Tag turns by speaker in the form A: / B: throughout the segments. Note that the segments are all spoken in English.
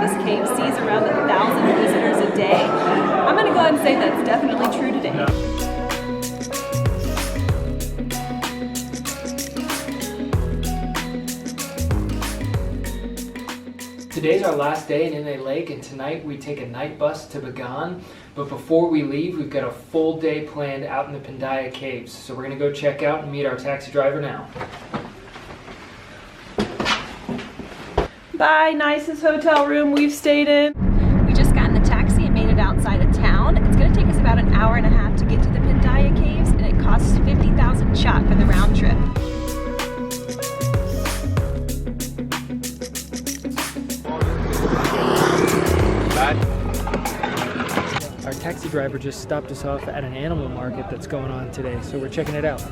A: this cave sees around 1,000 visitors a day. I'm going to go ahead and say that's definitely true today.
B: Today's our last day in Inle Lake, and tonight we take a night bus to Bagan. But before we leave, we've got a full day planned out in the Pindaya Caves. So we're going to go check out and meet our taxi driver now.
A: Bye, nicest hotel room we've stayed in. We just got in the taxi and made it outside of town. It's going to take us about an hour and a half to get to the Pindaya Caves, and it costs 50,000 kyat for the round trip.
B: Our taxi driver just stopped us off at an animal market that's going on today, so we're checking it out.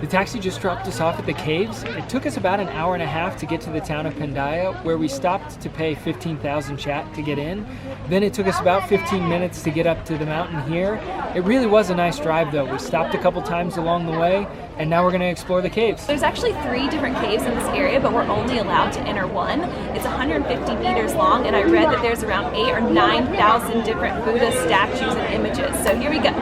B: The taxi just dropped us off at the caves. It took us about an hour and a half to get to the town of Pindaya, where we stopped to pay 15,000 kyat to get in. Then it took us about 15 minutes to get up to the mountain here. It really was a nice drive though. We stopped a couple times along the way, and now we're going to explore the caves.
A: There's actually 3 different caves in this area, but we're only allowed to enter one. It's 150 meters long, and I read that there's around 8,000 or 9,000 different Buddha statues and images. So here we go.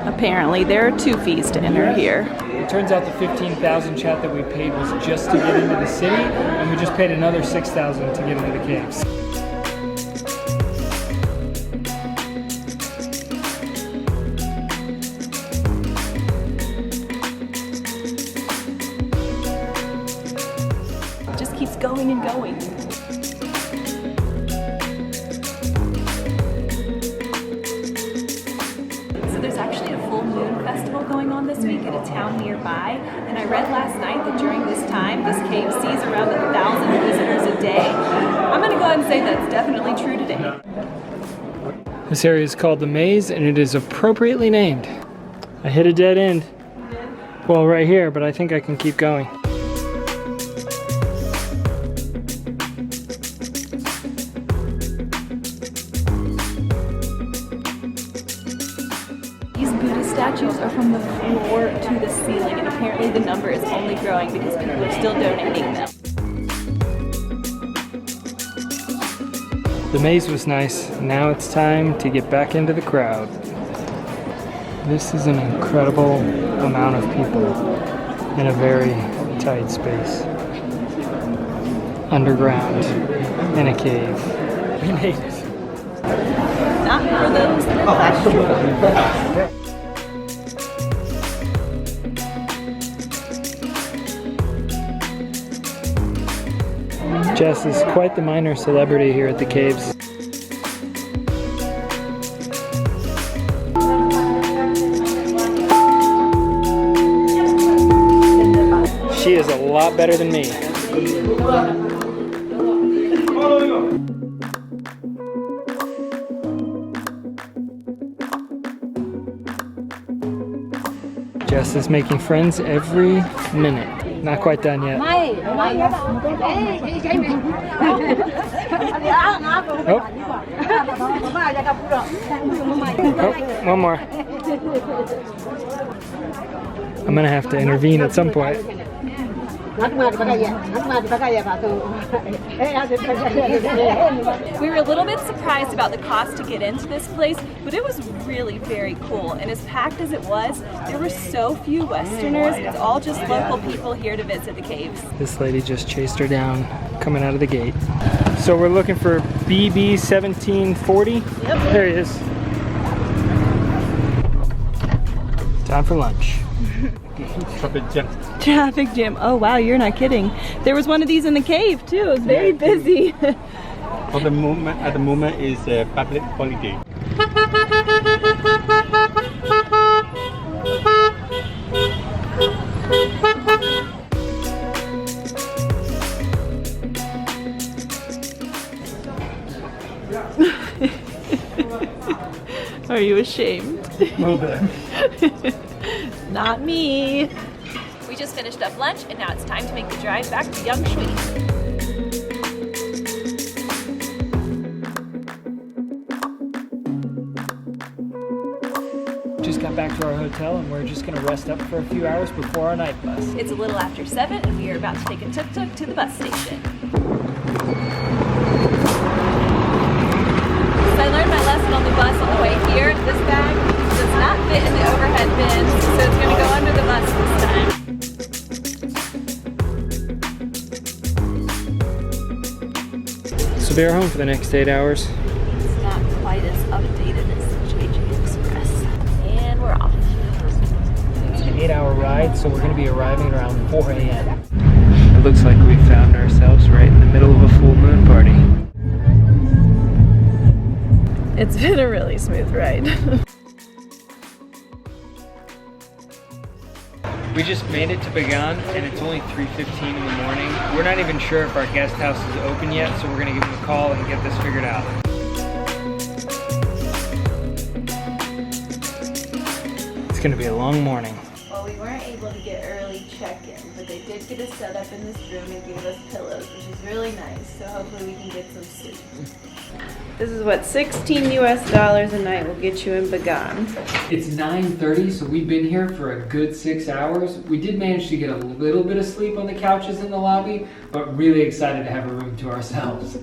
A: Apparently, there are 2 fees to enter here.
B: It turns out the 15,000 kyat that we paid was just to get into the city, and we just paid another 6,000 to get into the caves.
A: It just keeps going and going. Going on this week at a town nearby, and I read last night that during this time this cave sees around 1,000 visitors a day. I'm going to go ahead and say that's definitely true today.
B: This area is called the Maze, and it is appropriately named. I hit a dead end. Well, right here, but I think I can keep going.
A: Statues are from the floor to the ceiling, and apparently the number is only growing because people are still donating them.
B: The maze was nice. Now it's time to get back into the crowd. This is an incredible amount of people in a very tight space. Underground, in a cave. We made it.
A: Not for those that are questionable.
B: Jess is quite the minor celebrity here at the caves. She is a lot better than me. Jess is making friends every minute. Not quite done yet. Oh, one more. I'm gonna have to intervene at some point.
A: We were a little bit surprised about the cost to get into this place, but it was really very cool. And as packed as it was, there were so few Westerners. It's all just local people here to visit the caves.
B: This lady just chased her down coming out of the gate. So we're looking for BB 1740.
A: Yep.
B: There he is. Time for lunch.
A: Traffic jam. Oh wow, you're not kidding. There was one of these in the cave too. It was very busy.
C: At the moment is a public holiday.
D: Are you ashamed?
B: A little bit.
D: Not me.
A: We just finished up lunch and now it's time to make the drive back to Nyaungshwe.
B: Just got back to our hotel and we're just gonna rest up for a few hours before our night bus.
A: It's a little after 7 and we are about to take a tuk-tuk to the bus station. So I learned my lesson on the bus on the way here. This bag does not fit in the overhead bins, so it's going to go under the bus this time.
B: So they're home for the next 8 hours.
A: It's not quite as updated as the JJ Express. And we're off.
B: It's an 8-hour ride, so we're going to be arriving around 4 a.m. It looks like we found ourselves right in the middle of a full moon party.
D: It's been a really smooth ride.
B: We just made it to Bagan and it's only 3:15 in the morning. We're not even sure if our guest house is open yet, so we're gonna give them a call and get this figured out. It's gonna be a long morning.
D: Well, we weren't able to get early check-in, but they did get us set up in this room and gave us pillows, which is really nice, so hopefully we can get some sleep. This is what, $16 US a night will get you in Bagan.
B: It's 9:30, so we've been here for a good 6 hours. We did manage to get a little bit of sleep on the couches in the lobby, but really excited to have a room to ourselves.